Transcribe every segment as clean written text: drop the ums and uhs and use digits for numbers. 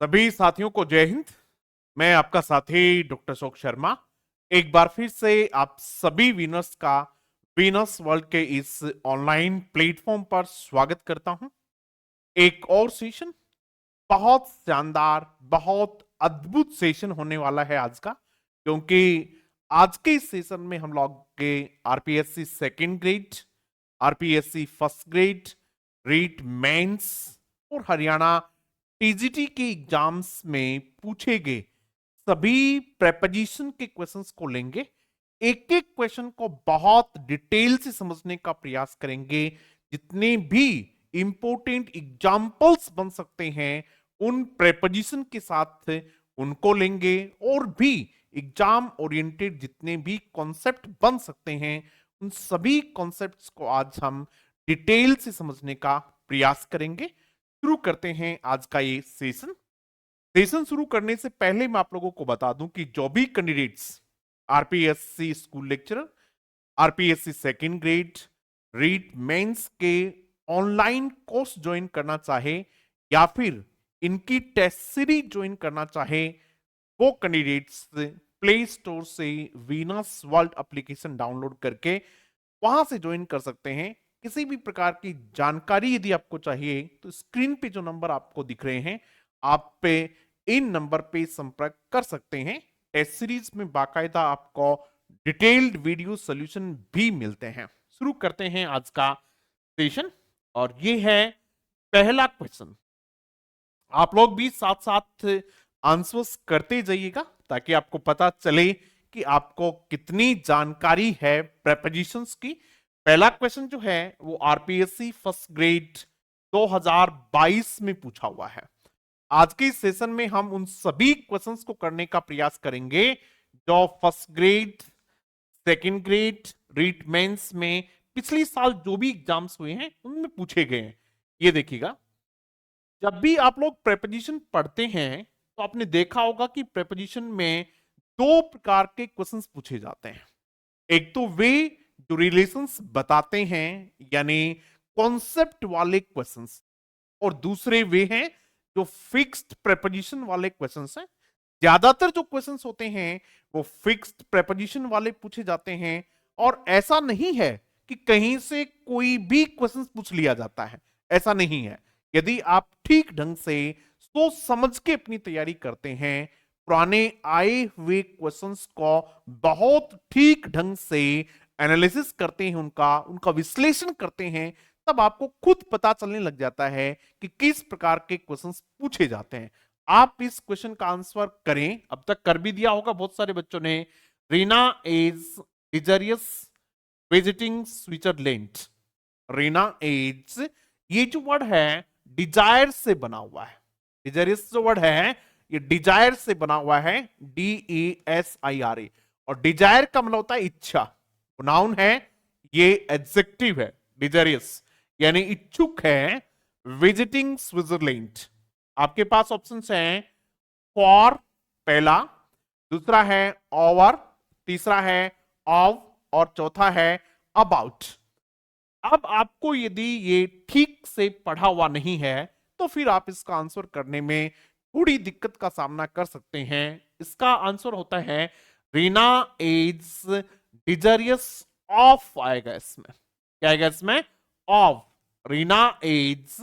सभी साथियों को जय हिंद। मैं आपका साथी डॉक्टर अशोक शर्मा एक बार फिर से आप सभी विनर्स का विनर्स वर्ल्ड के इस ऑनलाइन प्लेटफॉर्म पर स्वागत करता हूं। एक और सेशन, बहुत शानदार, बहुत अद्भुत सेशन होने वाला है आज का, क्योंकि आज के इस सेशन में हम लोग के RPSC second grade, RPSC first grade, REET mains और हरियाणा टीजीटी के एग्जाम्स में पूछे गए सभी प्रेपोजिशन के क्वेश्चंस को लेंगे। एक एक क्वेश्चन को बहुत डिटेल से समझने का प्रयास करेंगे। जितने भी इंपॉर्टेंट एग्जाम्पल्स बन सकते हैं उन प्रेपोजिशन के साथ उनको लेंगे, और भी एग्जाम ओरिएंटेड जितने भी कॉन्सेप्ट बन सकते हैं उन सभी कॉन्सेप्ट्स को आज हम डिटेल से समझने का प्रयास करेंगे। शुरू करते हैं आज का ये सेशन शुरू करने से पहले मैं आप लोगों को बता दूं कि जो भी candidates RPSC school lecturer, RPSC second grade, REET mains के ऑनलाइन कोर्स ज्वाइन करना चाहे या फिर इनकी टेस्ट सीरीज ज्वाइन करना चाहे, वो कैंडिडेट्स प्ले स्टोर से वीनस वर्ल्ड एप्लीकेशन डाउनलोड करके वहां से ज्वाइन कर सकते हैं। किसी भी प्रकार की जानकारी यदि आपको चाहिए तो स्क्रीन पे जो नंबर आपको दिख रहे हैं, आप पे इन नंबर पे संपर्क कर सकते हैं। टेस्ट सीरीज में बाकायदा आपको डिटेल्ड वीडियो सॉल्यूशन भी मिलते हैं। शुरू करते हैं आज का सेशन, और ये है पहला क्वेश्चन। आप लोग भी साथ साथ आंसर्स करते जाइएगा ताकि आपको पता चले कि आपको कितनी जानकारी है प्रेपोजिशंस की। पहला क्वेश्चन जो है वो आरपीएससी फर्स्ट ग्रेड 2022 में पूछा हुआ है। आज के इस सेशन में हम उन सभी क्वेश्चंस को करने का प्रयास करेंगे जो first grade, second grade, REET mains में पिछले साल जो भी एग्जाम्स हुए हैं उनमें पूछे गए हैं। ये देखिएगा, जब भी आप लोग प्रेपोजिशन पढ़ते हैं तो आपने देखा होगा कि प्रेपोजिशन में दो प्रकार के क्वेश्चंस पूछे जाते हैं। एक तो वे जो रिलेशंस बताते हैं यानी कॉन्सेप्ट वाले क्वेश्चंस, और दूसरे वे हैं जो फिक्स्ड प्रेपोजिशन वाले क्वेश्चंस हैं। ज्यादातर जो क्वेश्चंस होते हैं वो फिक्स्ड प्रेपोजिशन वाले पूछे जाते हैं, और ऐसा नहीं है कि कहीं से कोई भी क्वेश्चंस पूछ लिया जाता है, ऐसा नहीं है। यदि आप ठीक ढंग से सोच समझ के अपनी तैयारी करते हैं, पुराने आए हुए क्वेश्चंस को बहुत ठीक ढंग से एनालिसिस करते हैं, उनका विश्लेषण करते हैं, तब आपको खुद पता चलने लग जाता है कि किस प्रकार के क्वेश्चंस पूछे जाते हैं। आप इस क्वेश्चन का आंसर करें, अब तक कर भी दिया होगा बहुत सारे बच्चों ने। Reena is desirous visiting Switzerland. Reena is, ये जो वर्ड है डिजायर से बना हुआ है। डिजायरियस जो वर्ड है ये डिजायर से बना हुआ है, DESIRE, और डिजायर का मतलब होता है इच्छा। नाउन है, ये एडजेक्टिव है। डिजायरियस यानी इच्छुक है। विजिटिंग स्विट्जरलैंड, आपके पास ऑप्शंस हैं फॉर पहला, दूसरा है ओवर, तीसरा है ऑफ, और चौथा है अबाउट। अब आपको यदि ये ठीक से पढ़ा हुआ नहीं है तो फिर आप इसका आंसर करने में थोड़ी दिक्कत का सामना कर सकते हैं। इसका आंसर होता है रीना इज डिजरियस ऑफ, आएगा इसमें। क्या आएगा इसमें? Of. Reena is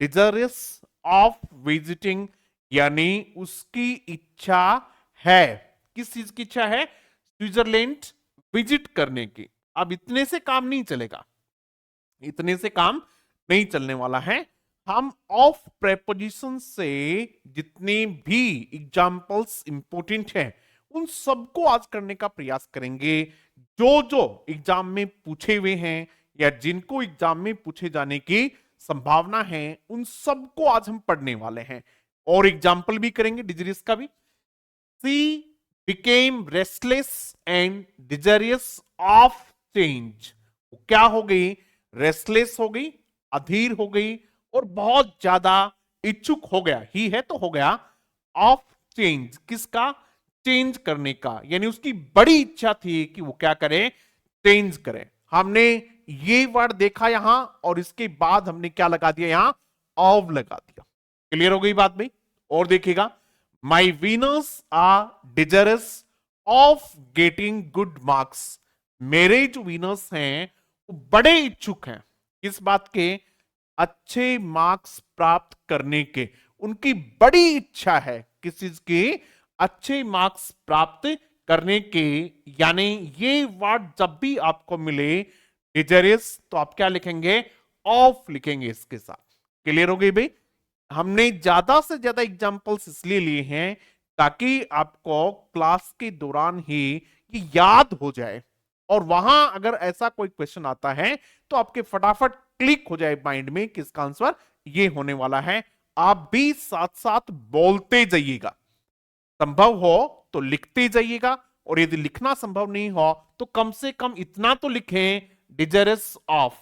desirous of visiting, यानी उसकी इच्छा है। किस चीज की इच्छा है? स्विट्जरलैंड विजिट करने की। अब इतने से काम नहीं चलेगा, इतने से काम नहीं चलने वाला है। हम ऑफ प्रेपोजिशन से जितने भी एग्जाम्पल्स इंपोर्टेंट हैं उन सबको आज करने का प्रयास करेंगे। जो जो एग्जाम में पूछे हुए हैं या जिनको एग्जाम में पूछे जाने की संभावना है उन सबको आज हम पढ़ने वाले हैं, और एग्जाम्पल भी करेंगे डिजरियस का भी। She became restless and desirous of change. क्या हो गई? रेस्टलेस हो गई, अधीर हो गई, और बहुत ज्यादा इच्छुक हो गया। ही है तो हो गया ऑफ चेंज। किसका? चेंज करने का, यानी उसकी बड़ी इच्छा थी कि वो क्या करे? चेंज करे। हमने ये वर्ड देखा यहां, और इसके बाद हमने क्या लगा दिया? यहां ऑफ लगा दिया। क्लियर हो गई बात भाई? और देखिएगा, my winners are desirous of getting good marks. मेरे जो विनर्स हैं वो बड़े इच्छुक हैं किस बात के, अच्छे मार्क्स प्राप्त करने के। उनकी बड़ी इच्छा है किस चीज की, अच्छे मार्क्स प्राप्त करने के। यानी ये वर्ड जब भी आपको मिले डिजरियस, तो आप क्या लिखेंगे, ऑफ लिखेंगे इसके साथ। क्लियर हो गई भाई। हमने ज्यादा से ज्यादा एग्जांपल्स इसलिए लिए हैं ताकि आपको क्लास के दौरान ही ये याद हो जाए, और वहां अगर ऐसा कोई क्वेश्चन आता है तो आपके फटाफट क्लिक हो जाए माइंड में कि इसका आंसर ये होने वाला है। आप भी साथ साथ बोलते जाइएगा, संभव हो तो लिखते जाइएगा, और यदि लिखना संभव नहीं हो तो कम से कम इतना तो लिखें, डिजरस ऑफ,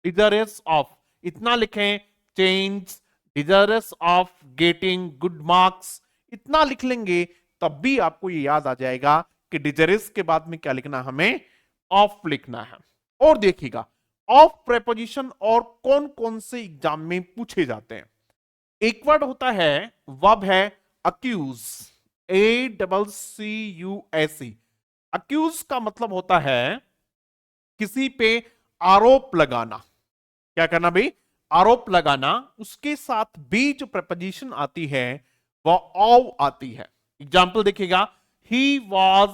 डिजरस ऑफ इतना लिखें, change desirous of getting good marks, इतना लिख लेंगे तब भी आपको ये याद आ जाएगा कि डिजरस के बाद में क्या लिखना, हमें ऑफ लिखना है। और देखिएगा, ऑफ प्रेपोजिशन और कौन कौन से एग्जाम में पूछे जाते हैं। एक वर्ड होता है, वर्ब है अक्यूज, ACCUSE। अक्यूज का मतलब होता है किसी पे आरोप लगाना। क्या करना भाई, आरोप लगाना। उसके साथ भी जो प्रपोजिशन आती है वह ऑव आती है। एग्जाम्पल देखिएगा, he was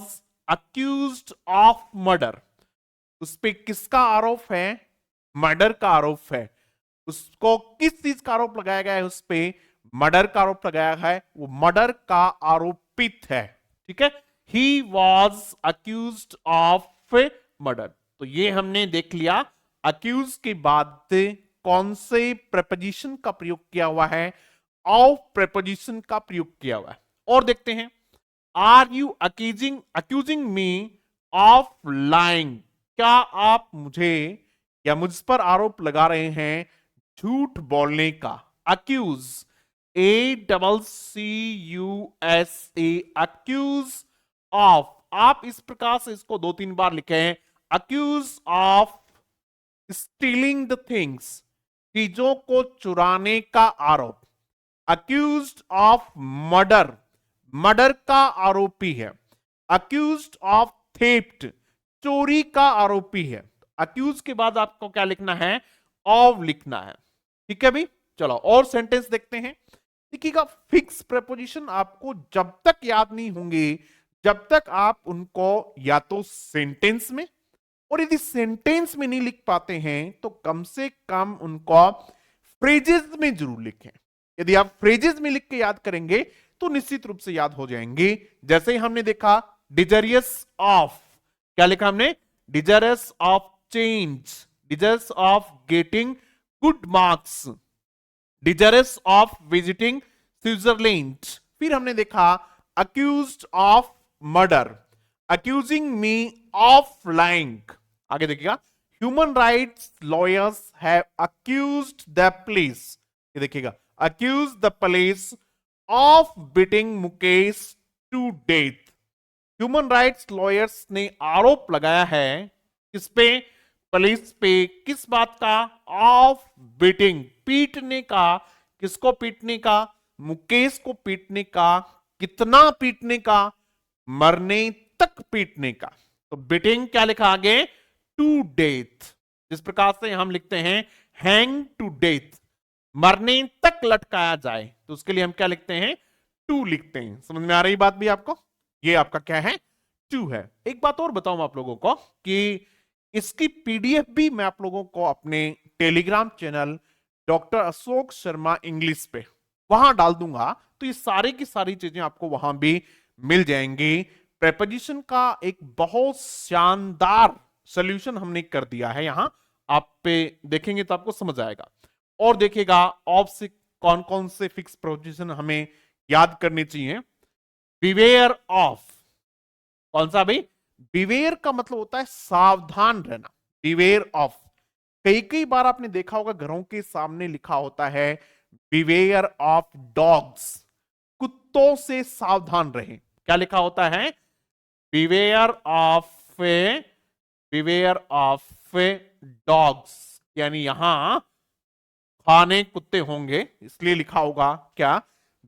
accused of murder. उस पे किसका आरोप है, मर्डर का आरोप है। उसको किस चीज का आरोप लगाया गया है, उस पे मर्डर का आरोप लगाया है, वो मर्डर का आरोपित है। ठीक है, he was accused of murder. तो ये हमने देख लिया, अक्यूज के बाद कौन से प्रपोजिशन का प्रयोग किया हुआ है, ऑफ प्रपोजिशन का प्रयोग किया हुआ है। और देखते हैं, are you accusing accusing me of lying. क्या आप मुझे या मुझ पर आरोप लगा रहे हैं झूठ बोलने का। Accuse, ACCUSE, accuse of. आप इस प्रकार से इसको 2-3 बार लिखें, accuse of stealing the things, चीजों को चुराने का आरोप। अक्यूज्ड ऑफ मर्डर, मर्डर का आरोपी है। अक्यूज्ड ऑफ थेफ्ट, चोरी का आरोपी है। अक्यूज के बाद आपको क्या लिखना है, ऑफ लिखना है। ठीक है भाई, चलो और सेंटेंस देखते हैं। देखिएगा, फिक्स प्रेपोजिशन आपको जब तक याद नहीं होंगे जब तक आप उनको या तो सेंटेंस में, और यदि सेंटेंस में नहीं लिख पाते हैं तो कम से कम उनको फ्रेजेस में जरूर लिखें। यदि आप फ्रेजेस में लिख के याद करेंगे तो निश्चित रूप से याद हो जाएंगे। जैसे ही हमने देखा, डिजरियस ऑफ, क्या लिखा हमने, desirous of change, desirous of getting good marks, desirous of visiting Switzerland. फिर हमने देखा, accused of murder, accusing me of lying. आगे देखिएगा, human rights lawyers have accused the police. ये देखिएगा, accuse the police of beating Mukesh to death. Human rights lawyers ने आरोप लगाया है किस पे, पुलिस पे, किस बात का, ऑफ बीटिंग, पीटने का। किसको पीटने का, मुकेश को पीटने का। कितना पीटने का, मरने तक पीटने का। तो बीटिंग क्या लिखा आगे, टू डेथ। जिस प्रकार से हम लिखते हैं हैंग टू डेथ, मरने तक लटकाया जाए, तो उसके लिए हम क्या लिखते हैं, टू लिखते हैं। समझ में आ रही बात भी आपको, ये आपका क्या है, टू है। एक बात और बताऊं आप लोगों को कि इसकी पीडीएफ भी मैं आप लोगों को अपने Telegram channel doctor Ashok Sharma English पे वहां डाल दूंगा, तो ये सारी की सारी चीजें आपको वहां भी मिल जाएंगी। प्रेपोजिशन का एक बहुत शानदार सॉल्यूशन हमने कर दिया है यहां, आप पे देखेंगे तो आपको समझ आएगा। और देखिएगा, ऑफ से कौन कौन से फिक्स प्रेपोजिशन हमें याद करने चाहिए। बिवेयर ऑफ, कौन सा भाई, बिवेयर का मतलब होता है सावधान रहना। बिवेयर ऑफ, कई कई बार आपने देखा होगा घरों के सामने लिखा होता है बिवेयर ऑफ डॉग्स, कुत्तों से सावधान रहें। क्या लिखा होता है, beware of, beware of dogs, यानी यहां खाने कुत्ते होंगे इसलिए लिखा होगा क्या,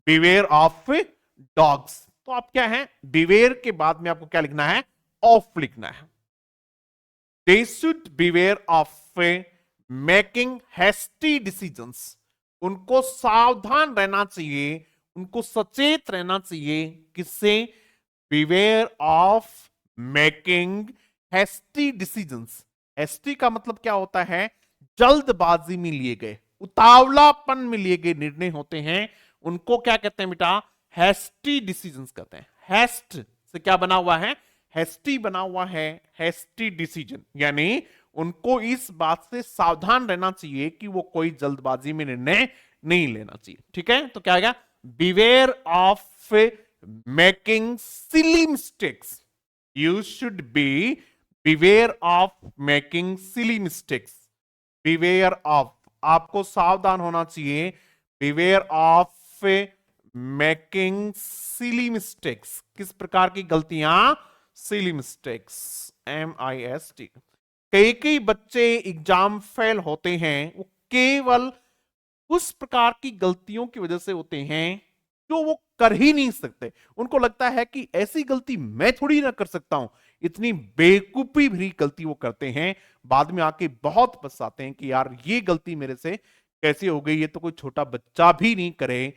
बिवेयर ऑफ डॉग्स। तो आप क्या है, बिवेयर के बाद में आपको क्या लिखना है, ऑफ लिखना है। They should beware of making hasty decisions. उनको सावधान रहना चाहिए, उनको सचेत रहना चाहिए, किससे, beware of making hasty decisions. Hasty का मतलब क्या होता है, जल्दबाजी में लिए गए, उतावलापन में लिए गए निर्णय होते हैं, उनको क्या कहते हैं बेटा, हैस्टी डिसीजंस कहते हैं। हैस्ट से क्या बना हुआ है, हैस्टी बना हुआ है, हैस्टी डिसीजन, यानी उनको इस बात से सावधान रहना चाहिए कि वो कोई जल्दबाजी में निर्णय नहीं लेना चाहिए। ठीक है, तो क्या आएगा, beware of making silly mistakes. You should be beware of making silly mistakes. Beware of, आपको सावधान होना चाहिए, beware of making silly mistakes. किस प्रकार की गलतियां, सिली मिस्टेक्स, MIST। कई कई बच्चे एग्जाम फेल होते हैं, वो केवल उस प्रकार की गलतियों की वजह से होते हैं जो वो कर ही नहीं सकते। उनको लगता है कि ऐसी गलती मैं थोड़ी ना कर सकता हूं, इतनी बेवकूफी भरी गलती वो करते हैं, बाद में आके बहुत पछताते हैं कि यार ये गलती मेरे से कैसे हो गई, ये तो कोई छोटा बच्चा भी नहीं करे।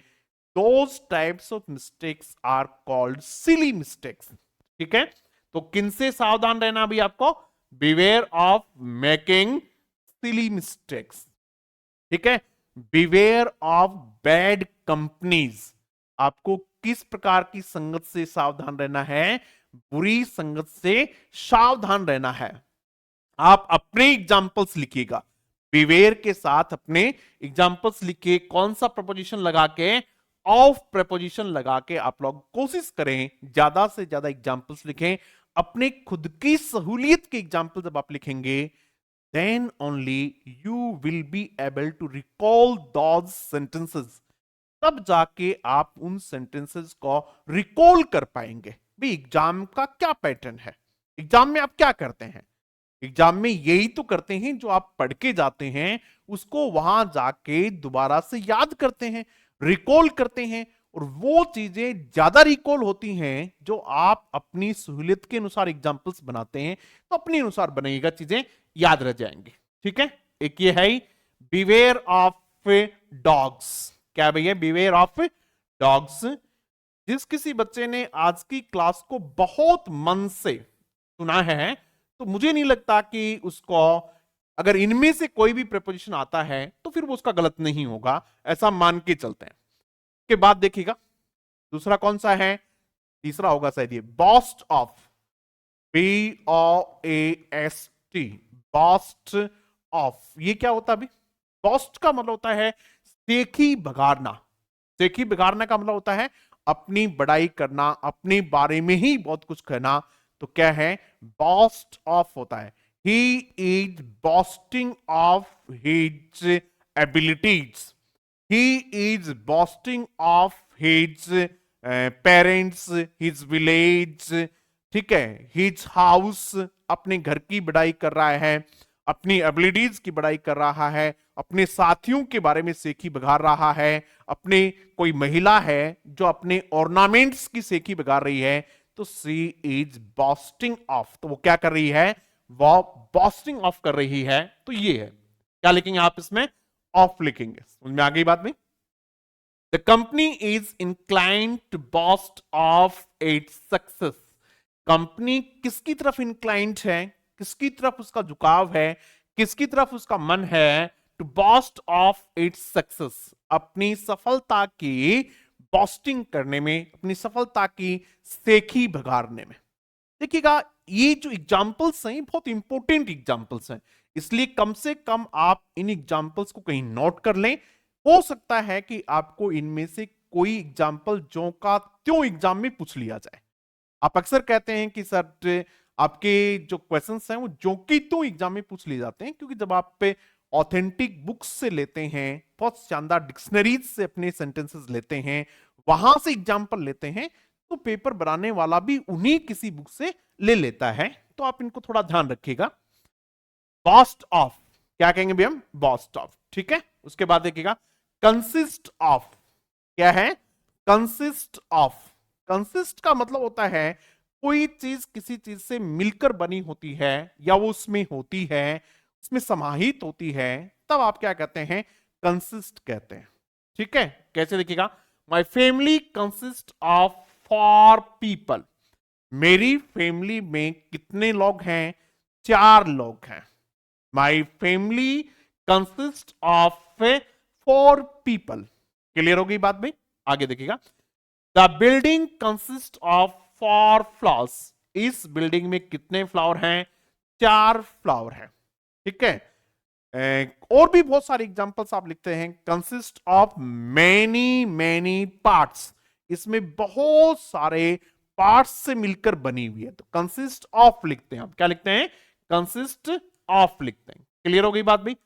Those types of mistakes are called silly mistakes। ठीक है, तो किनसे सावधान रहना भी आपको, beware of making silly mistakes. ठीक है, बिवेयर ऑफ बैड कंपनीज। आपको किस प्रकार की संगत से सावधान रहना है, बुरी संगत से सावधान रहना है। आप अपने एग्जाम्पल्स लिखिएगा, बिवेयर के साथ अपने एग्जाम्पल्स लिखिए, कौन सा प्रपोजिशन लगा के, ऑफ प्रपोजिशन लगा के आप लोग कोशिश करें ज्यादा से ज्यादा एग्जाम्पल्स लिखें। अपने खुद की सहूलियत के एग्जाम्पल जब आप लिखेंगे, then only you will be able to recall those sentences। तब जाके आप उन सेंटेंसेस को रिकॉल कर पाएंगे। भी एग्जाम का क्या पैटर्न है, एग्जाम में आप क्या करते हैं, एग्जाम में यही तो करते हैं, जो आप पढ़ के जाते हैं उसको वहां जाके दोबारा से याद करते हैं, रिकॉल करते हैं, और वो चीजें ज्यादा रिकॉल होती हैं जो आप अपनी सहूलियत के अनुसार एग्जाम्पल्स बनाते हैं। तो अपने अनुसार बनाइएगा, चीजें याद रह जाएंगी। ठीक है, एक ये है बिवेयर ऑफ डॉग्स। क्या भैया, बिवेयर ऑफ डॉग्स। जिस किसी बच्चे ने आज की क्लास को बहुत मन से सुना है, तो मुझे नहीं लगता कि उसको, अगर इनमें से कोई भी प्रेपोजिशन आता है तो फिर वो उसका गलत नहीं होगा, ऐसा मान के चलते हैं। के बाद देखिएगा दूसरा कौन सा है, तीसरा होगा शायद ये, बॉस्ट ऑफ, BOAST, बॉस्ट ऑफ। ये क्या होता है अभी, बॉस्ट का मतलब होता है सेखी बघाड़ना। सेखी बघाड़ना का मतलब होता है अपनी बड़ाई करना, अपने बारे में ही बहुत कुछ कहना। तो क्या है, बॉस्ट ऑफ होता है, he is boasting of his abilities, he is boasting of his parents, his village। ठीक है, his house, अपने घर की बड़ाई कर रहा है, अपनी एबिलिटीज की बड़ाई कर रहा है, अपने साथियों के बारे में सेखी बघार रहा है, अपने कोई महिला है जो अपने ऑर्नामेंट्स की सेखी बघार रही है, तो सी इज बॉस्टिंग ऑफ। तो वो क्या कर रही है, वो बॉस्टिंग ऑफ कर रही है। तो ये है, क्या लिखेंगे आप इसमें, ऑफ लिखेंगे। समझ में आ गई बात में। The company is inclined to boast of its success. Company किसकी तरफ इंक्लाइंड है, किसकी तरफ उसका झुकाव है, किसकी तरफ उसका मन है, to boast of its success, अपनी सफलता की बॉस्टिंग करने में, अपनी सफलता की सेखी बघारने में। देखिएगा ये जो एग्जाम्पल्स हैं बहुत इंपॉर्टेंट एग्जाम्पल्स हैं, इसलिए कम से कम आप इन एग्जाम्पल्स को कहीं नोट कर लें। हो सकता है कि आपको इनमें से कोई एग्जाम्पल जो का त्यों एग्जाम में पूछ लिया जाए। आप अक्सर कहते हैं कि सर आपके जो क्वेश्चंस हैं वो जो कि त्यों एग्जाम में पूछ लिए जाते हैं, क्योंकि जब आप पे ऑथेंटिक बुक्स से लेते हैं, बहुत शानदार डिक्शनरीज से अपने सेंटेंसेस लेते हैं, वहां से एग्जाम्पल लेते हैं, तो पेपर बनाने वाला भी उन्हीं किसी बुक से ले लेता है। तो आप इनको थोड़ा ध्यान रखिएगा। बॉस्ट ऑफ क्या कहेंगे भी हम, बॉस्ट ऑफ। ठीक है, उसके बाद देखिएगा कंसिस्ट ऑफ। क्या है, कंसिस्ट ऑफ, कंसिस्ट का मतलब होता है कोई चीज किसी चीज से मिलकर बनी होती है या वो उसमें होती है, उसमें समाहित होती है, तब आप क्या कहते हैं, कंसिस्ट कहते हैं। ठीक है, कैसे देखिएगा, my family consist of 4 people, मेरी फैमिली में कितने लोग हैं, 4 लोग हैं। My family consist of 4 people. Clear होगी बात भाई, आगे देखिएगा, the building consist of 4 flowers, इस बिल्डिंग में कितने फ्लावर हैं, 4 फ्लावर हैं। ठीक है, और भी बहुत सारे एग्जांपल्स आप लिखते हैं, consist of many many parts, इसमें बहुत सारे पार्ट्स से मिलकर बनी हुई है, तो कंसिस्ट ऑफ लिखते हैं, आप क्या लिखते हैं, कंसिस्ट ऑफ लिखते हैं। क्लियर हो गई बात भाई।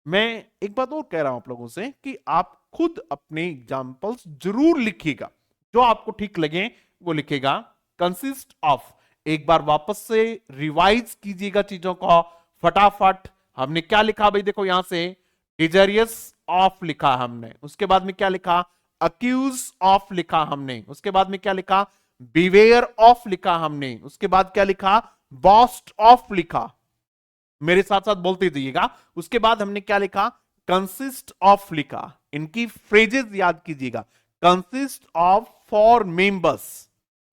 मैं एक बात और कह रहा हूं आप लोगों से कि आप खुद अपने एग्जांपल्स जरूर लिखिएगा, जो आपको ठीक लगे वो लिखेगा। कंसिस्ट ऑफ एक बार वापस से रिवाइज कीजिएगा चीजों को फटाफट। हमने क्या लिखा भाई, देखो यहां से डिजरियस ऑफ लिखा हमने, उसके बाद में क्या लिखा, अक्यूज ऑफ लिखा हमने, उसके बाद में क्या लिखा, बिवेयर ऑफ लिखा हमने, उसके बाद क्या लिखा, बॉस्ट ऑफ लिखा, मेरे साथ साथ बोलते जाइएगा। उसके बाद हमने क्या लिखा, कंसिस्ट ऑफ लिखा। इनकी फ्रेजेस याद कीजिएगा, consist of 4 members,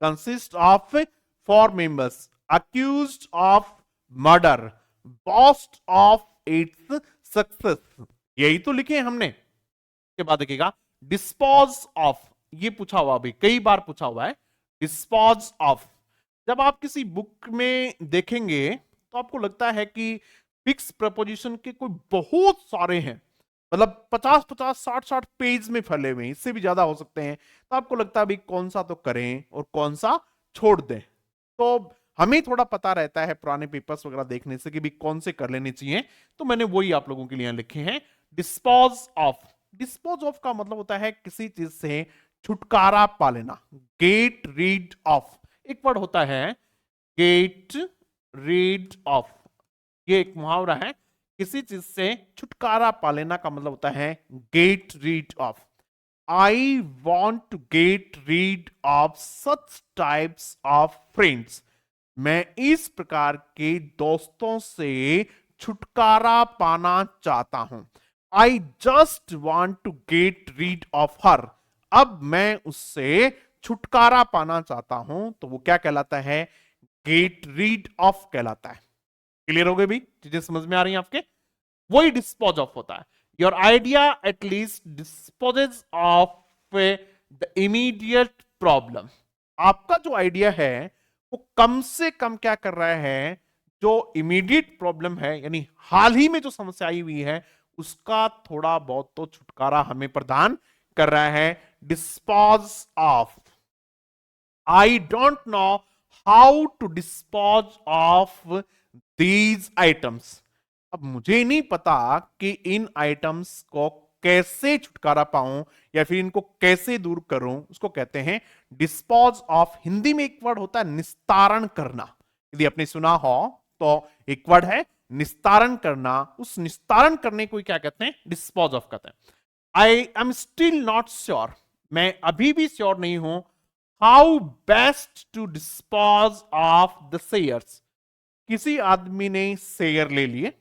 consist of 4 members, accused of murder, boast of its success, यही तो लिखे हमने। के बाद देखिएगा डिस्पोज ऑफ, ये पूछा हुआ अभी कई बार पूछा हुआ है, डिस्पोज ऑफ। जब आप किसी बुक में देखेंगे तो आपको लगता है कि फिक्स प्रपोजिशन के कोई बहुत सारे हैं, मतलब 50-50 60-60 पेज में फैले हुए हैं, इससे भी ज्यादा हो सकते हैं, तो आपको लगता है भाई कौन सा तो करें और कौन सा छोड़ दें। तो हमें थोड़ा पता रहता है पुराने पेपर्स वगैरह देखने से कि भी कौन से कर लेने चाहिए, तो मैंने वही आप लोगों के लिए लिखे हैं, डिस्पोज ऑफ। डिस्पोज ऑफ का मतलब होता है किसी चीज से छुटकारा पा लेना, गेट रीड ऑफ, एक वर्ड होता है गेट रीड ऑफ, ये एक मुहावरा है, किसी चीज से छुटकारा पा लेना का मतलब होता है get rid of. I want to get rid of such types of friends, मैं इस प्रकार के दोस्तों से छुटकारा पाना चाहता हूं। I just want to get rid of her, अब मैं उससे छुटकारा पाना चाहता हूं, तो वो क्या कहलाता है, गेट रीड ऑफ कहलाता है। क्लियर हो गए भी, चीजें समझ में आ रही हैं आपके, वही डिस्पोज ऑफ होता है। Your idea at least dispossess of the immediate problem, आपका जो आइडिया है वो कम से कम क्या कर रहा है, जो इमीडिएट प्रॉब्लम है यानी हाल ही में जो समस्या आई हुई है उसका थोड़ा बहुत तो छुटकारा हमें प्रदान कर रहा है। Dispose of, I don't know how to dispose of these items, अब मुझे नहीं पता कि इन आइटम्स को कैसे छुटकारा पाऊं या फिर इनको कैसे दूर करूं, उसको कहते हैं डिस्पोज ऑफ। हिंदी में एक वर्ड होता है निस्तारण करना, यदि आपने सुना हो तो एक वर्ड है निस्तारण करना, उस निस्तारण करने को क्या कहते हैं, डिस्पोज ऑफ कहते हैं। I am still not sure, मैं अभी भी श्योर नहीं हूं, how best to dispose of the shares, किसी आदमी ने शेयर ले लिए,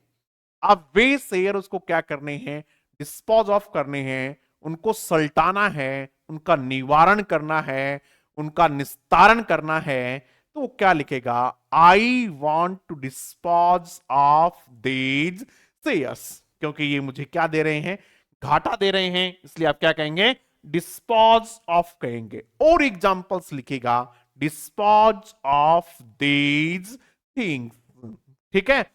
अब वे शेयर उसको क्या करने हैं, डिस्पोज ऑफ करने हैं, उनको सल्टाना है, उनका निवारण करना है, उनका निस्तारण करना है, तो वो क्या लिखेगा, I want to dispose of these shares, क्योंकि ये मुझे क्या दे रहे हैं, घाटा दे रहे हैं, इसलिए आप क्या कहेंगे, डिस्पोज ऑफ कहेंगे। और एग्जांपल्स लिखेगा, डिस्पोज ऑफ दीज थिंग्स। ठीक है,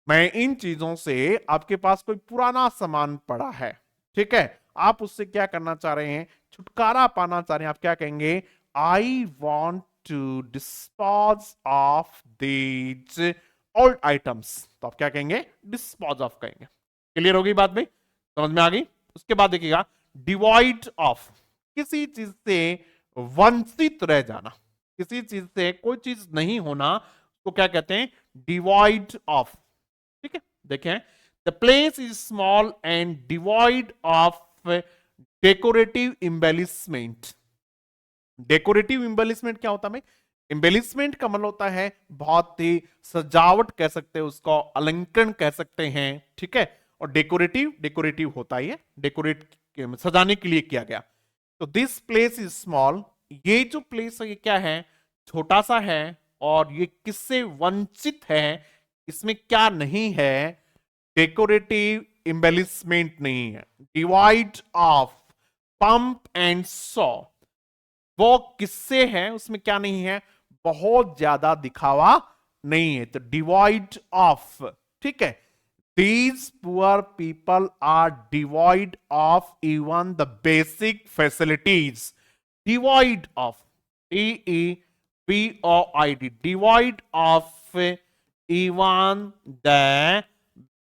मैं इन चीजों से, आपके पास कोई पुराना सामान पड़ा है, ठीक है, आप उससे क्या करना चाह रहे हैं, छुटकारा पाना चाह रहे हैं, आप क्या कहेंगे, I want to dispose of these old items, तो आप क्या कहेंगे, डिस्पोज ऑफ कहेंगे। क्लियर हो गई बात भाई, समझ में आ गई। उसके बाद देखिएगा डिवॉइड ऑफ, किसी चीज से वंचित रह जाना, किसी चीज से कोई चीज नहीं होना, तो क्या कहते हैं, डिवॉइड ऑफ। ठीक है, देखें, the place is small and devoid of decorative embellishment, decorative embellishment क्या होता है? एम्बेलिशमेंट का मतलब होता है बहुत ही सजावट कह सकते हैं उसको, अलंकरण कह सकते हैं, ठीक है। और डेकोरेटिव डेकोरेटिव होता है, डेकोरेट सजाने के लिए किया गया। तो दिस प्लेस इज स्मॉल, ये जो प्लेस है ये क्या है? छोटा सा है। और ये किससे वंचित है? इसमें क्या नहीं है? डेकोरेटिव एम्बेलिशमेंट नहीं है। Divide of pump and saw, वो किससे है? उसमें क्या नहीं है? बहुत ज्यादा दिखावा नहीं है। तो डिवाइड ऑफ, ठीक है। These poor people are devoid of even the basic facilities. Devoid of, DEVOID, devoid of even the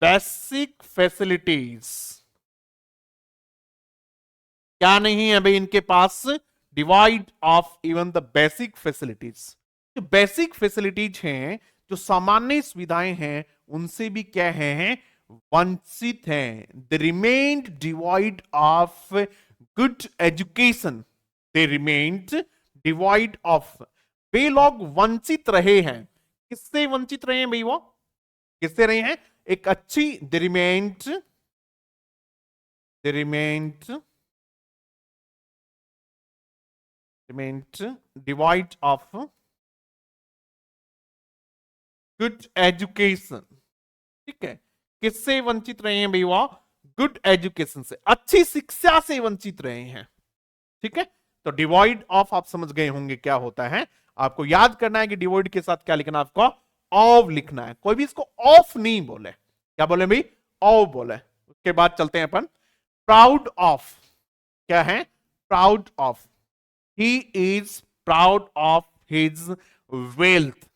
basic facilities. क्या नहीं है भाई इनके पास? Devoid of even the basic facilities. जो बेसिक फैसिलिटीज हैं, जो सामान्य सुविधाएं हैं, उनसे भी क्या है? वंचित हैं। They remained devoid of good education. They remained devoid of, वे लोग वंचित रहे हैं। किससे वंचित रहे हैं भाई? वो किससे रहे हैं? एक अच्छी, they remained devoid of good education, ठीक है। किससे वंचित रहे हैं भाई? वो गुड एजुकेशन से, अच्छी शिक्षा से वंचित रहे हैं, ठीक है। तो डिवाइड ऑफ आप समझ गए होंगे क्या होता है। आपको याद करना है कि डिवाइड के साथ क्या लिखना है? आपको ऑफ लिखना है। कोई भी इसको ऑफ नहीं बोले। क्या बोले भाई? ऑफ बोले। उसके बाद चलते हैं अपन प्राउड ऑफ। क्या है? Proud of, he is proud of his wealth.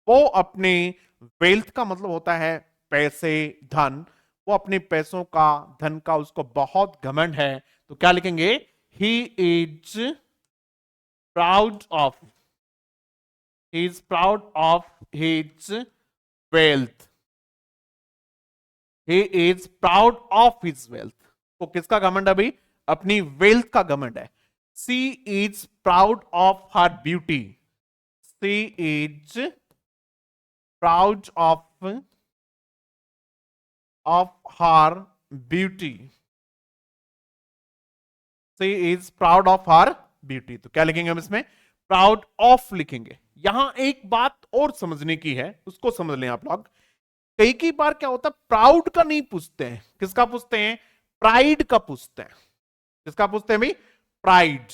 वो अपने, वेल्थ का मतलब होता है पैसे, धन। वो अपने पैसों का, धन का उसको बहुत घमंड है। तो क्या लिखेंगे? He is proud of, he is proud of his wealth. He is proud of his wealth. तो किसका घमंड है भाई? अपनी वेल्थ का घमंड है। She is proud of her beauty. She is proud of her beauty. She is proud of her beauty. तो क्या लिखेंगे हम इसमें? प्राउड ऑफ लिखेंगे। यहां एक बात और समझने की है, उसको समझ लें आप लोग। कई बार क्या होता है, प्राउड का नहीं पूछते हैं। किसका पूछते हैं? प्राइड का पूछते हैं। किसका पूछते हैं भाई? प्राइड,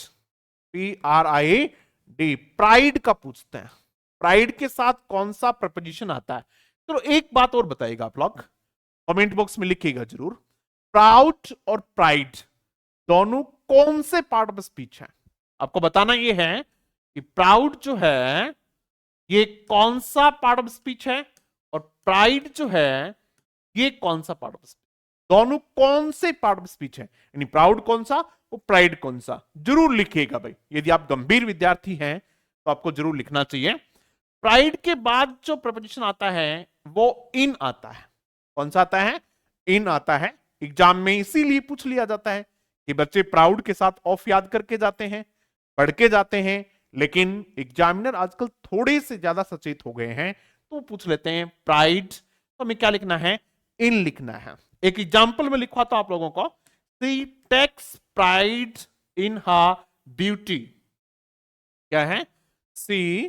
PRID, प्राइड का पूछते हैं। प्राइड के साथ कौन सा प्रपोजिशन आता है? चलो एक बात और बताइएगा आप लोग, कमेंट बॉक्स में लिखिएगा जरूर। प्राउड और प्राइड दोनों कौन से पार्ट ऑफ स्पीच है? आपको बताना ये है कि प्राउड जो है ये कौन सा पार्ट ऑफ स्पीच है, और प्राइड जो है ये कौन सा पार्ट ऑफ स्पीच। दोनों कौन से पार्ट ऑफ स्पीच है, यानी प्राउड कौन सा, वो प्राइड कौन सा, जरूर लिखिएगा भाई। यदि आप गंभीर विद्यार्थी हैं तो आपको जरूर लिखना चाहिए। प्राइड के बाद जो प्रपोजिशन आता है वो इन आता है। कौन सा आता है? इन आता है। एग्जाम में इसीलिए पूछ लिया जाता है कि बच्चे प्राउड के साथ ऑफ याद करके जाते हैं, पढ़ के जाते हैं, लेकिन एग्जामिनर आजकल थोड़े से ज्यादा सचेत हो गए हैं तो पूछ लेते हैं प्राइड। तो हमें क्या लिखना है? इन लिखना है। एक एग्जाम्पल में लिखवा तो आप लोगों को, she takes pride in her beauty. क्या है? She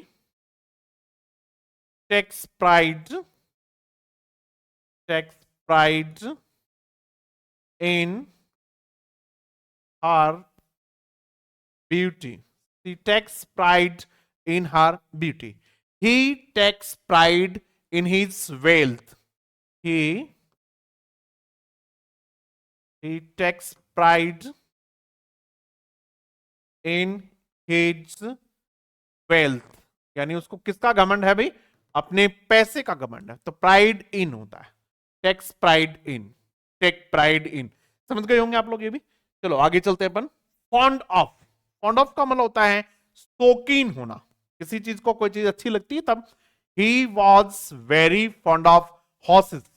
takes pride in her beauty. She takes pride in her beauty. He takes pride in his wealth. He takes pride in his wealth. यानी उसको किसका घमंड है भाई? अपने पैसे का घमंड है। तो प्राइड इन होता है, takes pride in, take pride in. समझ गए होंगे आप लोग ये भी। चलो आगे चलते हैं अपन। फॉन्ड ऑफ, फॉन्ड ऑफ का मतलब होता है शौकीन होना। किसी चीज को कोई चीज अच्छी लगती है तब। He was very fond of horses.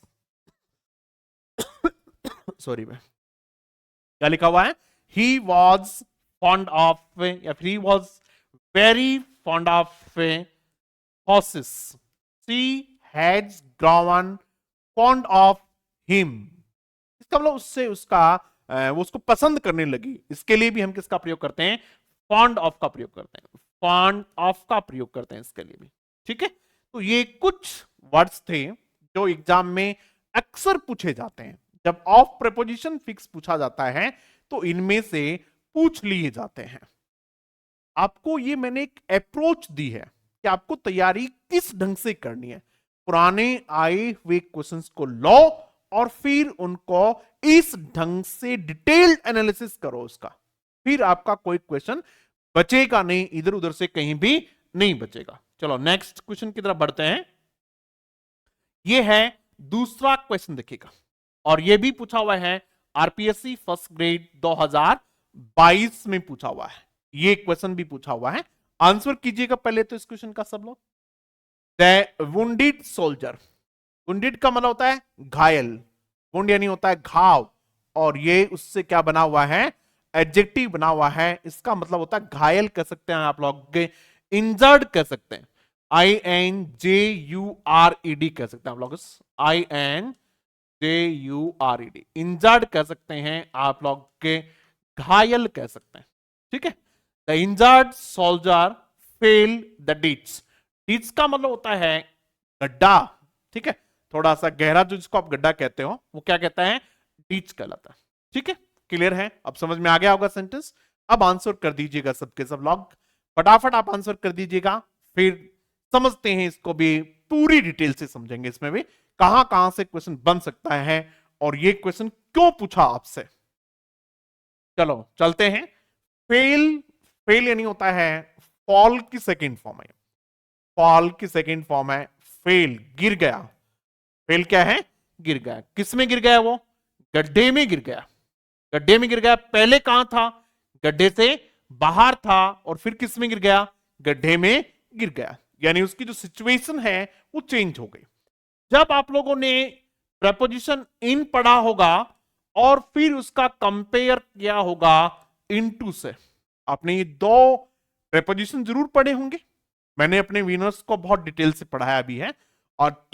Sorry मैं, क्या लिखा हुआ है? ही वॉज fond of या फिर he was very fond of horses. She has grown fond of him. इसका मतलब उससे उसका वो उसको पसंद करने लगी. इसके लिए भी हम किसका प्रयोग करते हैं? fond of का प्रयोग करते हैं. fond of का प्रयोग करते हैं इसके लिए भी. ठीक है, तो ये कुछ वर्ड्स थे जो एग्जाम में अक्सर पूछे जाते हैं. जब ऑफ प्रेपोजिशन फिक्स पूछा जाता है तो इनमें से पूछ लिए जाते हैं. आपको ये मैंने एक अप्रोच दी है कि आपको तैयारी किस ढंग से करनी है. पुराने आए हुए क्वेश्चंस को लो और फिर उनको इस ढंग से डिटेल्ड एनालिसिस करो उसका. फिर आपका कोई क्वेश्चन बचेगा नहीं, इधर उधर से कहीं भी नहीं बचेगा. चलो नेक्स्ट क्वेश्चन की तरफ बढ़ते हैं. ये है दूसरा क्वेश्चन, देखिएगा, और ये भी पूछा हुआ है आरपीएससी फर्स्ट ग्रेड 2022 में पूछा हुआ है. ये क्वेश्चन भी पूछा हुआ है. आंसर कीजिएगा पहले तो इस क्वेश्चन का सब लोग. The wounded soldier. वुंडेड का मतलब होता है घायल. वुंड यानी होता है घाव, और ये उससे क्या बना हुआ है? एडजेक्टिव बना हुआ है. इसका मतलब होता है घायल कह सकते हैं आप लोग, इंजर्ड कह सकते हैं. INJURED कह सकते हैं आप लोग. INJURED इंजर्ड कह सकते हैं आप लोग के, घायल कह सकते हैं. ठीक है, the injured soldier fail the ditch. Ditch का मतलब होता है गड्ढा. ठीक है, थोड़ा सा गहरा जो जिसको आप गड्ढा कहते हो वो क्या कहता है? डिच कहलाता है. ठीक है, क्लियर है? अब समझ में आ गया होगा सेंटेंस. अब आंसर कर दीजिएगा सबके सब लोग, फटाफट आप आंसर कर दीजिएगा. फिर समझते हैं इसको भी, पूरी डिटेल से समझेंगे इसमें भी कहां कहां से क्वेश्चन बन सकता है और ये क्वेश्चन क्यों पूछा आपसे. चलो चलते हैं. फेल, फेल यानी होता है फॉल की सेकेंड फॉर्म है. फॉल की सेकेंड फॉर्म है फेल, गिर गया. फेल क्या है? गिर गया. किस में गिर गया? वो गड्ढे में गिर गया. गड्ढे में गिर गया. पहले कहां था? गड्ढे से बाहर था, और फिर किस में गिर गया? गड्ढे में गिर गया. यानी उसकी जो सिचुएशन है वो चेंज हो गई. जब आप लोगों ने प्रेपोजिशन इन पढ़ा होगा और फिर उसका कंपेयर किया होगा इनटू से, आपने ये दो प्रेपोजिशन जरूर पढ़े होंगे. मैंने अपने विनर्स को बहुत डिटेल से पढ़ाया भी है, और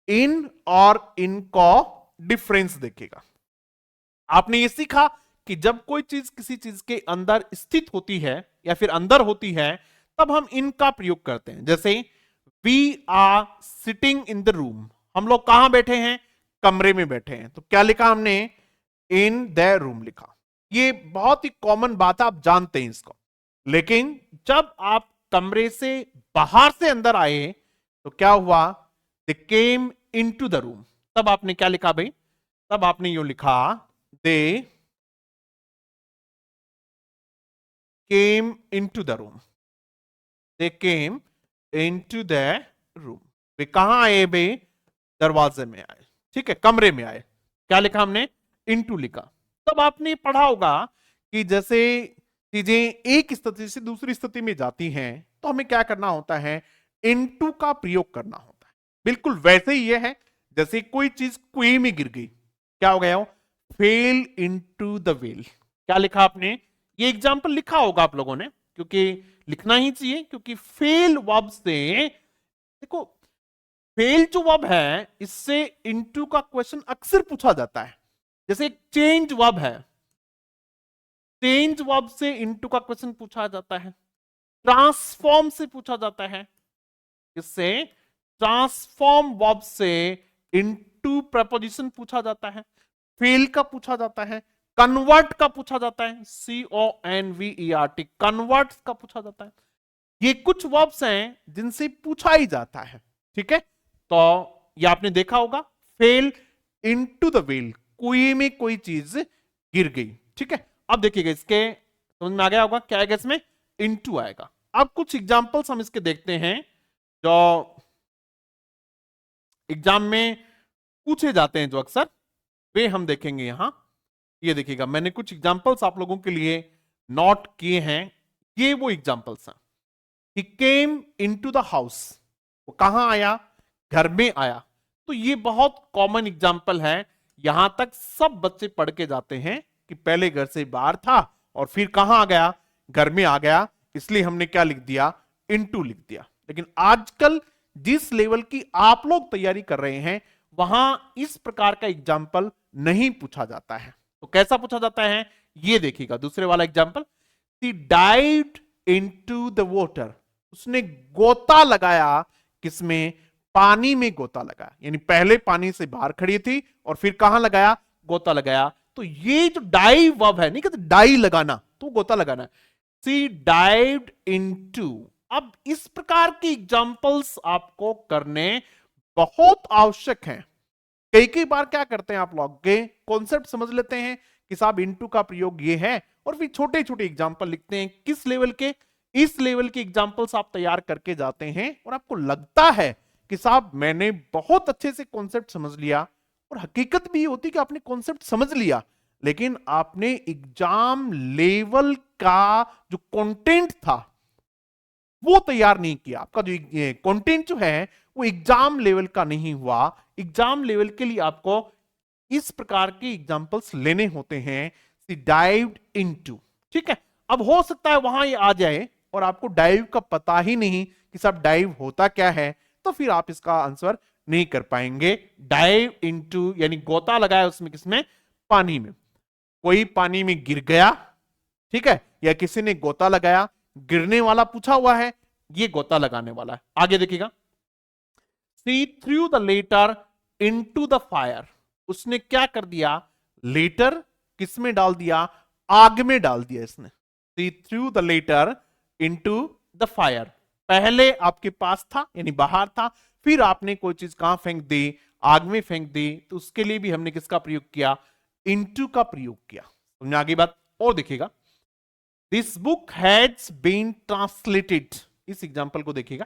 इन और इन को डिफरेंस देखिएगा. आपने ये सीखा कि जब कोई चीज किसी चीज के अंदर स्थित होती है या फिर अंदर होती है तब हम इनका प्रयोग करते हैं. जैसे we are sitting in the room. हम लोग कहां बैठे हैं? कमरे में बैठे हैं. तो क्या लिखा हमने? इन द रूम लिखा. ये बहुत ही कॉमन बात है, आप जानते हैं इसको. लेकिन जब आप कमरे से बाहर से अंदर आए तो क्या हुआ? They came into the room. तब आपने क्या लिखा भाई? तब आपने यूं लिखा, they came into the room. They came into the room. वे कहां आए बे? दरवाजे में आए. ठीक है, कमरे में आए. क्या लिखा हमने? इनटू लिखा. तब आपने पढ़ा होगा कि जैसे चीजें एक स्थिति से दूसरी स्थिति में जाती हैं तो हमें क्या करना होता है? इनटू का प्रयोग करना होता है. बिल्कुल वैसे ही यह है जैसे कोई चीज कुएं में गिर गई, क्या हो गया? Fail into the well. क्या लिखा आपने? ये एग्जाम्पल लिखा होगा आप लोगों ने, क्योंकि लिखना ही चाहिए, क्योंकि फेल वर्ब से, देखो फेल जो वर्ब है इससे इनटू का क्वेश्चन अक्सर पूछा जाता है. जैसे एक चेंज वर्ब है, चेंज वर्ब से इनटू का क्वेश्चन पूछा जाता है. ट्रांसफॉर्म से पूछा जाता है. इससे ट्रांसफॉर्म वर्ब से इनटू प्रपोजिशन पूछा जाता है. फेल का पूछा जाता है. कन्वर्ट का पूछा जाता है. CONVERT, कन्वर्ट का पूछा जाता है. ये कुछ वर्ब्स हैं जिनसे पूछा ही जाता है. ठीक है, तो ये आपने देखा होगा, फेल इनटू द वेल, कुएं में कोई चीज गिर गई. ठीक है, अब देखिएगा इसके समझ में आ गया होगा क्या आएगा इसमें? इनटू आएगा. अब कुछ एग्जांपल्स हम इसके देखते हैं जो एग्जाम में पूछे जाते हैं, जो अक्सर वे हम देखेंगे यहां. ये देखिएगा, मैंने कुछ एग्जांपल्स आप लोगों के लिए नोट किए हैं. ये वो एग्जांपल्स हैं. He came into the house. वो कहां आया? घर में आया. तो ये बहुत कॉमन एग्जाम्पल है. यहां तक सब बच्चे पढ़ के जाते हैं कि पहले घर से बाहर था और फिर कहां आ गया, घर में आ गया, इसलिए हमने क्या लिख दिया, इनटू लिख दिया। लेकिन आजकल जिस लेवल की आप लोग तैयारी कर रहे हैं वहां इस प्रकार का एग्जाम्पल नहीं पूछा जाता है। तो कैसा पूछा जाता है ये देखिएगा, दूसरे वाला example, she dived into the water, उसने गोता लगाया, किसमें, पानी में गोता लगाया, यानी पहले पानी से बाहर खड़ी थी और फिर कहां लगाया, गोता लगाया। तो ये जो डाइव वर्ब है, नहीं कहते डाई लगाना, तो गोता लगाना, शी डाइव्ड इनटू। अब इस प्रकार की एग्जांपल्स आपको करने बहुत आवश्यक हैं। कई कई बार क्या करते हैं आप लोग के कॉन्सेप्ट समझ लेते हैं कि साहब इनटू का प्रयोग ये है, और फिर छोटे छोटे एग्जांपल लिखते हैं, किस लेवल के, इस लेवल के एग्जांपल्स आप तैयार करके जाते हैं और आपको लगता है कि साहब मैंने बहुत अच्छे से कॉन्सेप्ट समझ लिया, और हकीकत भी ये होती कि आपने कॉन्सेप्ट समझ लिया, लेकिन आपने एग्जाम लेवल का जो कंटेंट था वो तैयार नहीं किया। आपका जो कंटेंट जो है वो एग्जाम लेवल का नहीं हुआ। एग्जाम लेवल के लिए आपको इस प्रकार के एग्जांपल्स लेने होते हैं, सी डाइव्ड इनटू। ठीक है, अब हो सकता है वहां ये आ जाए और आपको डाइव का पता ही नहीं कि सब डाइव होता क्या है, तो फिर आप इसका आंसर नहीं कर पाएंगे। डाइव इनटू यानी गोता लगाया उसमें, किसमें, पानी में। कोई पानी में गिर गया, ठीक है, या किसी ने गोता लगाया, गिरने वाला पूछा हुआ है, ये गोता लगाने वाला है। आगे देखिएगा, she threw the letter into the fire, उसने क्या कर दिया, लेटर किसमें डाल दिया, आग में डाल दिया इसने। She threw the letter into the fire, पहले आपके पास था यानी बाहर था, फिर आपने कोई चीज कहां फेंक दी, आग में फेंक दी, तो उसके लिए भी हमने किसका प्रयोग किया, इनटू का प्रयोग किया। समझे आगे बात, और देखिएगा, this book has been translated, इस एग्जांपल को देखिएगा,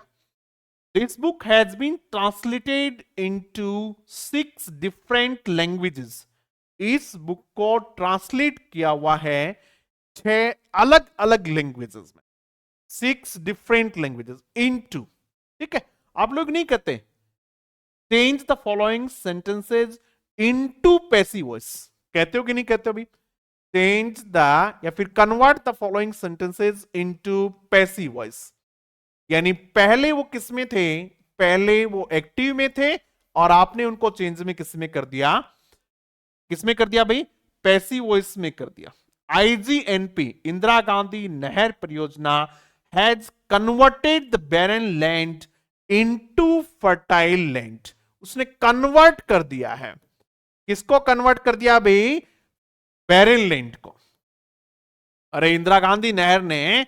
this book has been translated into 6 different languages, इस बुक को ट्रांसलेट किया हुआ है 6 अलग अलग लैंग्वेजेस में, 6 डिफरेंट लैंग्वेजेस इनटू। ठीक है, आप लोग नहीं कहते change the following sentences into passive voice, कहते हो कि नहीं कहते हो भी, चेंज द या फिर convert the following sentences into passive voice, यानी पहले वो किस में थे, पहले वो एक्टिव में थे और आपने उनको चेंज में किस में कर दिया, किस में कर दिया भाई, पैसिव वॉइस में कर दिया। IGNP इंदिरा गांधी नहर परियोजना has converted the barren land into fertile land, उसने कन्वर्ट कर दिया है, किसको कन्वर्ट कर दिया भाई, बैरन लैंड को। अरे इंदिरा गांधी नहर ने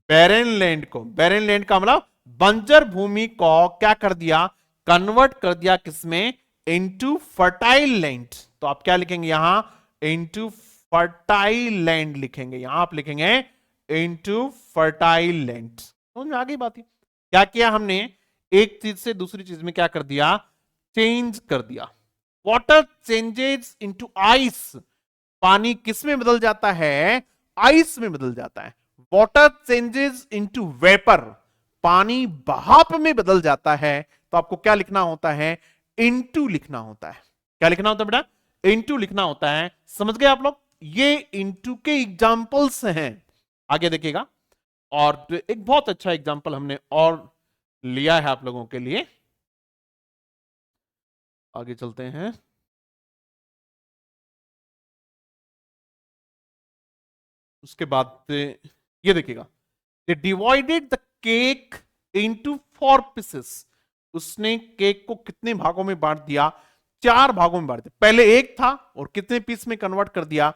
बैरन लैंड को, बैरन लैंड का मतलब बंजर भूमि को क्या कर दिया, कन्वर्ट कर दिया किसमें, इनटू फर्टाइल लैंड। तो आप क्या लिखेंगे यहां, इनटू फर्टाइल लैंड लिखेंगे, यहां आप लिखेंगे इनटू फर्टाइल लैंड। समझ में आ गई बात? क्या किया हमने, एक चीज से दूसरी चीज में क्या कर दिया, चेंज कर दिया। वाटर चेंजेस इनटू आइस, पानी किस में बदल जाता है, आइस में बदल जाता है। वाटर चेंजेस इनटू वेपर, पानी भाप में बदल जाता है। तो आपको क्या लिखना होता है, इनटू लिखना होता है। क्या लिखना होता है बेटा, इनटू लिखना होता है। समझ गए आप लोग, ये इनटू के एग्जांपल्स हैं। आगे देखिएगा, और एक बहुत अच्छा एग्जांपल हमने और लिया है आप लोगों के लिए, आगे चलते हैं। उसके बाद ये देखिएगा, they divided the cake into 4 pieces, उसने केक को कितने भागों में बांट दिया, 4 भागों में बांट दिया। पहले एक था और कितने पीस में कन्वर्ट कर दिया,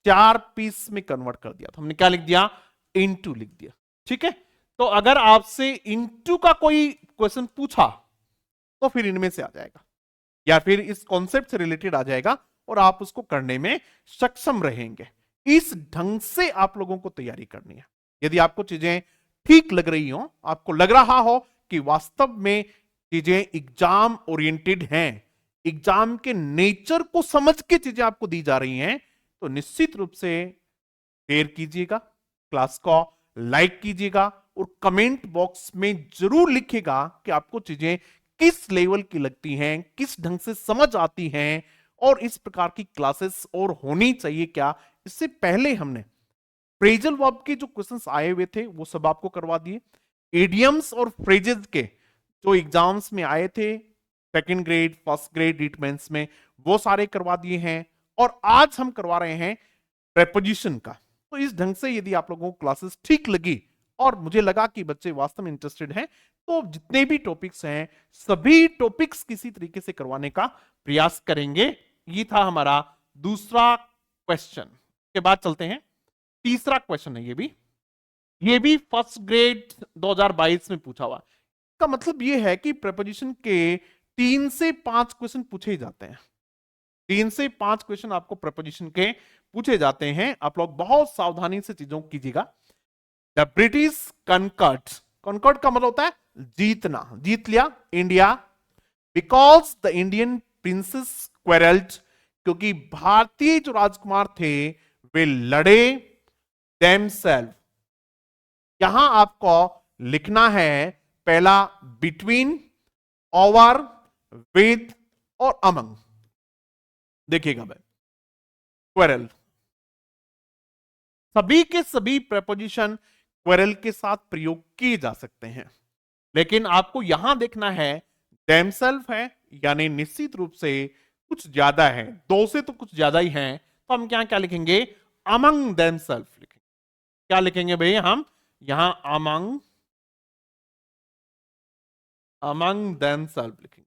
4 पीस में कन्वर्ट कर दिया। तो हमने क्या लिख दिया, इनटू लिख दिया। ठीक है, तो अगर आपसे इनटू का कोई क्वेश्चन पूछा तो फिर इनमें से आ जाएगा, या फिर इस कॉन्सेप्ट से रिलेटेड आ जाएगा और आप उसको करने में सक्षम रहेंगे। इस ढंग से आप लोगों को तैयारी करनी है। यदि आपको चीजें ठीक लग रही हो, आपको लग रहा हो कि वास्तव में चीजें एग्जाम ओरिएंटेड हैं, एग्जाम के नेचर को समझ के चीजें आपको दी जा रही हैं, तो निश्चित रूप से शेयर कीजिएगा, क्लास को लाइक कीजिएगा और कमेंट बॉक्स में जरूर लिखिएगा कि आपको चीजें किस लेवल की लगती हैं, किस ढंग से समझ आती हैं, और इस प्रकार की क्लासेस और होनी चाहिए क्या। इससे पहले हमने फ्रेजल वर्ब के जो क्वेश्चंस आए हुए थे वो सब आपको करवा दिए। इडियम्स और फ्रेजेस के जो एग्जाम्स में आए थे second grade, first grade, REET mains में, वो सारे करवा दिए हैं। और आज हम करवा रहे हैं प्रेपोजिशन का। तो इस ढंग से यदि आप लोगों को क्लासेस ठीक लगी और मुझे लगा कि बच्चे वास्तव में इंटरेस्टेड हैं, तो जितने भी टॉपिक्स हैं सभी टॉपिक्स किसी तरीके से करवाने का प्रयास करेंगे। ये था हमारा दूसरा क्वेश्चन। के बाद चलते हैं तीसरा क्वेश्चन है। ये भी फर्स्ट ग्रेड 2022 में पूछा हुआ। का मतलब ये है कि प्रेपोजिशन के 3 से 5 क्वेश्चन पूछे जाते हैं। 3 से 5 क्वेश्चन आपको प्रेपोजिशन के पूछे जाते हैं। आप लोग बहुत सावधानी से चीजों को कीजिएगा। द ब्रिटिश कनकर्ड, कनकर्ड का मतलब होता है जीतना, जीत लिया India. Because the Indian princes quarrelled, क्योंकि भारतीय जो राजकुमार थे वे लड़े। देमसेल्फ, यहां आपको लिखना है पहला बिटवीन, ओवर, विद और अमंग। देखिएगा भाई, क्वेरल, सभी के सभी प्रेपोजिशन क्वेरल के साथ प्रयोग किए जा सकते हैं, लेकिन आपको यहां देखना है देमसेल्फ है, यानी निश्चित रूप से कुछ ज्यादा है, 2 से तो कुछ ज्यादा ही है। तो हम क्या क्या लिखेंगे? अमंग देमसेल्फ लिखेंगे। क्या लिखेंगे भाई हम यहां? अमंग देमसेल्फ लिखेंगे,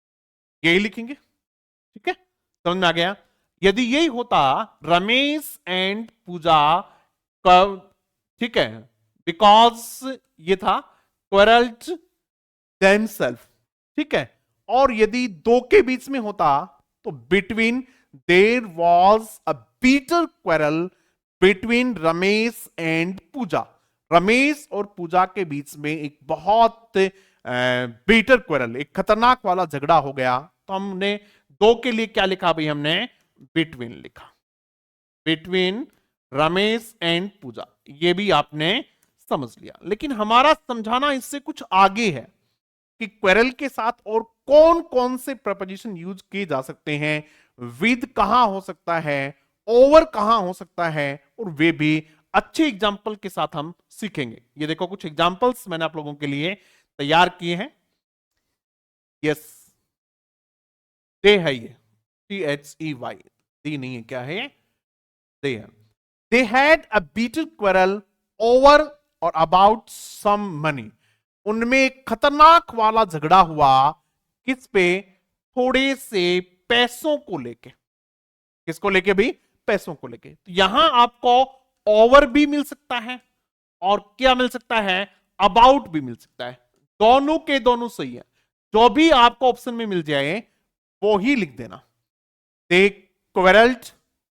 यही लिखेंगे। ठीक है, समझ में आ गया? यदि यही होता रमेश एंड पूजा कब, ठीक है, बिकॉज ये था क्वेरल्ड देमसेल्फ, ठीक है। और यदि दो के बीच में होता तो between, there was a bitter quarrel between Ramesh and Pooja. Ramesh और पूजा के बीच में एक बहुत बीटर क्वेरल, एक खतरनाक वाला झगड़ा हो गया। तो हमने दो के लिए क्या लिखा भाई? हमने बिटवीन लिखा, बिटवीन रमेश एंड पूजा। ये भी आपने समझ लिया। लेकिन हमारा समझाना इससे कुछ आगे है कि क्वेरल के साथ और कौन कौन से प्रपोजिशन यूज किए जा सकते हैं, विद कहां हो सकता है, ओवर कहां हो सकता है, और वे भी अच्छे एग्जाम्पल के साथ हम सीखेंगे। ये देखो कुछ एग्जाम्पल्स मैंने आप लोगों के लिए तैयार किए हैं। यस, दे है ये, THEY, दी नहीं है, क्या है? दे है। They had a bitter quarrel over or about some money. उनमें एक खतरनाक वाला झगड़ा हुआ, किस पे? थोड़े से पैसों को लेके। किसको लेके भी? पैसों को लेके। तो यहां आपको ओवर भी मिल सकता है और क्या मिल सकता है? अबाउट भी मिल सकता है। दोनों के दोनों सही है। जो भी आपको ऑप्शन में मिल जाए वो ही लिख देना। They quarrelled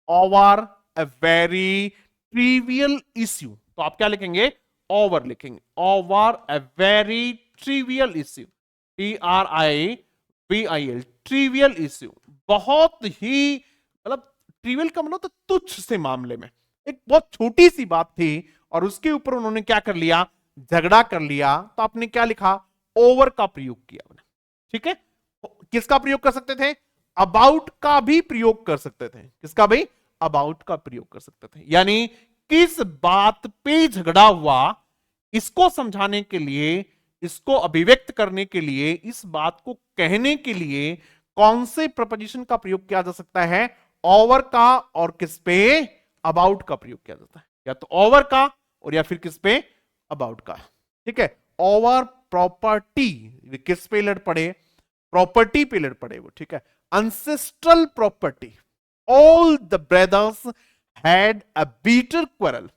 over a very trivial issue. तो आप क्या लिखेंगे? ओवर लिखेंगे, over a very trivial issue, TRIVIL, trivial issue, बहुत ही, मतलब ट्रिवियल का मतलब तो तुच्छ से मामले में, एक बहुत छोटी सी बात थी और उसके ऊपर उन्होंने क्या कर लिया? झगड़ा कर लिया। तो आपने क्या लिखा? ओवर का प्रयोग किया। ठीक है, किसका प्रयोग कर सकते थे? अबाउट का भी प्रयोग कर सकते थे। किसका भाई? अबाउट का प्रयोग कर सकते थे। यानी किस बात पे झगड़ा हुआ, इसको समझाने के लिए, इसको अभिव्यक्त करने के लिए, इस बात को कहने के लिए कौन से प्रपोजिशन का प्रयोग किया जा सकता है? ओवर का, और किस पे? अबाउट का प्रयोग किया जाता है। या तो ओवर का और या फिर किस पे? अबाउट का। ठीक है, ओवर प्रॉपर्टी, किस पे लड़ पड़े? प्रॉपर्टी पे लड़ पड़े वो। ठीक है, ancestral property. All the brothers had a bitter quarrel.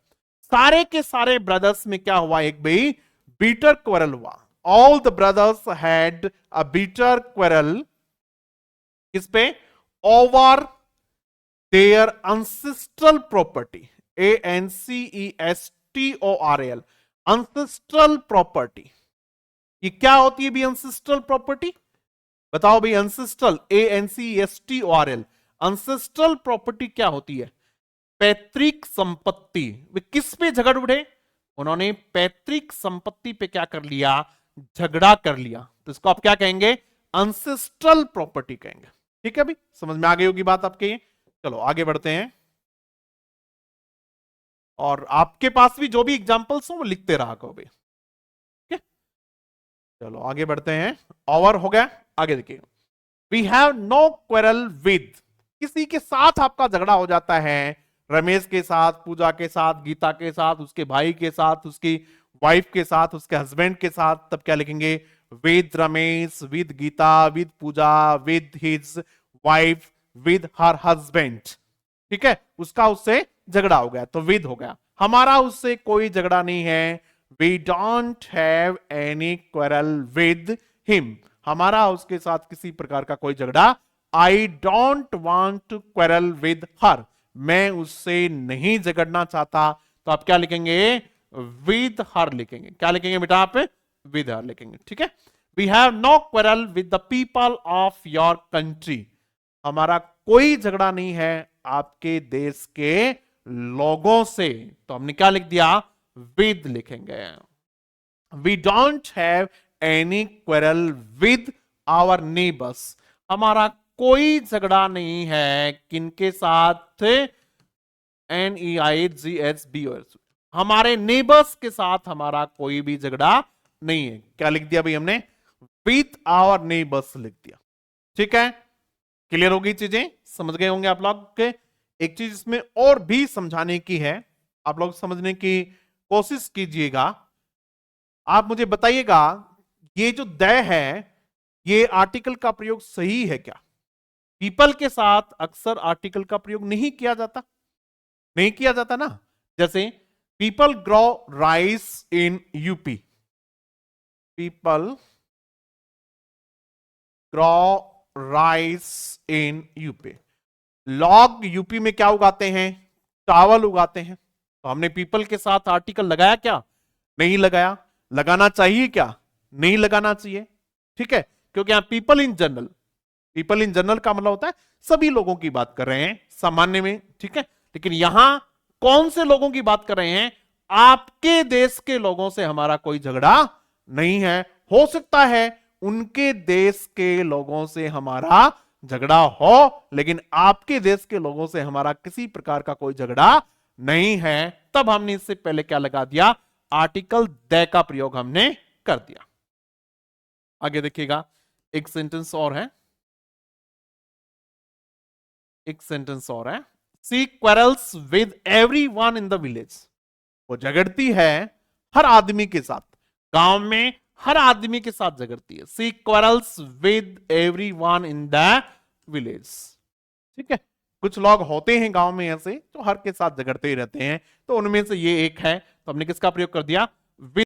सारे के सारे ब्रदर्स में क्या हुआ? एक भाई बीटर क्वेरल हुआ। All the brothers had a bitter quarrel, किस पे? Over their ancestral property, ANCESTORL, ancestral property. ये क्या होती है भी अनसेस्ट्रल प्रॉपर्टी? बताओ भाई, अनसेस्ट्रल, ANCESTORL, अनसेस्ट्रल प्रॉपर्टी क्या होती है? पैतृक संपत्ति। वे किस पे झगड़ उठे? उन्होंने पैतृक संपत्ति पे क्या कर लिया? झगड़ा कर लिया। तो इसको आप क्या कहेंगे? अनसेस्ट्रल प्रॉपर्टी कहेंगे। ठीक है भाई, समझ में आ गई होगी बात आपके? चलो आगे बढ़ते हैं। और आपके पास भी जो भी एग्जांपल्स हो वो लिखते रहा करो भाई। ठीक है, चलो आगे बढ़ते हैं। ओवर हो गया, आगे देखिए। We have no quarrel with, किसी के साथ आपका झगड़ा हो जाता है, रमेश के साथ, पूजा के साथ, गीता के साथ, उसके भाई के साथ, उसकी वाइफ के साथ, उसके हस्बैंड के साथ, तब क्या लिखेंगे? With Ramesh, with Geeta, with Pooja, with his wife, with her husband. ठीक है, उसका उससे झगड़ा हो गया तो विद हो गया। हमारा उससे कोई झगड़ा नहीं है, we don't have any quarrel with him, हमारा उसके साथ किसी प्रकार का कोई झगड़ा। I don't want to quarrel with her, मैं उससे नहीं झगड़ना चाहता, तो आप क्या लिखेंगे? विद हर लिखेंगे। क्या लिखेंगे बेटा आप? विद हर लिखेंगे। ठीक है, we have no quarrel with the people of your country, हमारा कोई झगड़ा नहीं है आपके देश के लोगों से, तो हमने क्या लिख दिया? विद लिखेंगे। We don't have any quarrel with our neighbours, हमारा कोई झगड़ा नहीं है किनके साथ? NEIGHS, हमारे नेबर्स के साथ हमारा कोई भी झगड़ा नहीं है। क्या लिख दिया भाई हमने? विथ आवर नेबर्स लिख दिया। ठीक है, क्लियर होगी चीजें, समझ गए होंगे आप लोग के। एक चीज इसमें और भी समझाने की है, आप लोग समझने की कोशिश कीजिएगा। आप मुझे बताइएगा, ये जो द है, ये आर्टिकल का प्रयोग सही है क्या? पीपल के साथ अक्सर आर्टिकल का प्रयोग नहीं किया जाता, नहीं किया जाता ना। जैसे people grow rice in UP, people grow rice in UP. लोग यूपी में क्या उगाते हैं? चावल उगाते हैं। तो हमने पीपल के साथ आर्टिकल लगाया क्या? नहीं लगाया। लगाना चाहिए क्या? नहीं लगाना चाहिए। ठीक है, क्योंकि यहां people in general, people in general का मतलब होता है सभी लोगों की बात कर रहे हैं सामान्य में। ठीक है, लेकिन यहां कौन से लोगों की बात कर रहे हैं? आपके देश के लोगों से हमारा कोई झगड़ा नहीं है। हो सकता है उनके देश के लोगों से हमारा झगड़ा हो, लेकिन आपके देश के लोगों से हमारा किसी प्रकार का कोई झगड़ा नहीं है। तब हमने इससे पहले क्या लगा दिया? आर्टिकल द का प्रयोग हमने कर दिया। आगे देखिएगा, एक सेंटेंस और है, एक सेंटेंस और है। She quarrels with everyone in the village, वो झगड़ती है हर आदमी के साथ, गांव में हर आदमी के साथ झगड़ती है। She quarrels with everyone in the village. ठीक है, कुछ लोग होते हैं गांव में ऐसे जो हर के साथ झगड़ते ही रहते हैं, तो उनमें से ये एक है, तो हमने किसका प्रयोग कर दिया?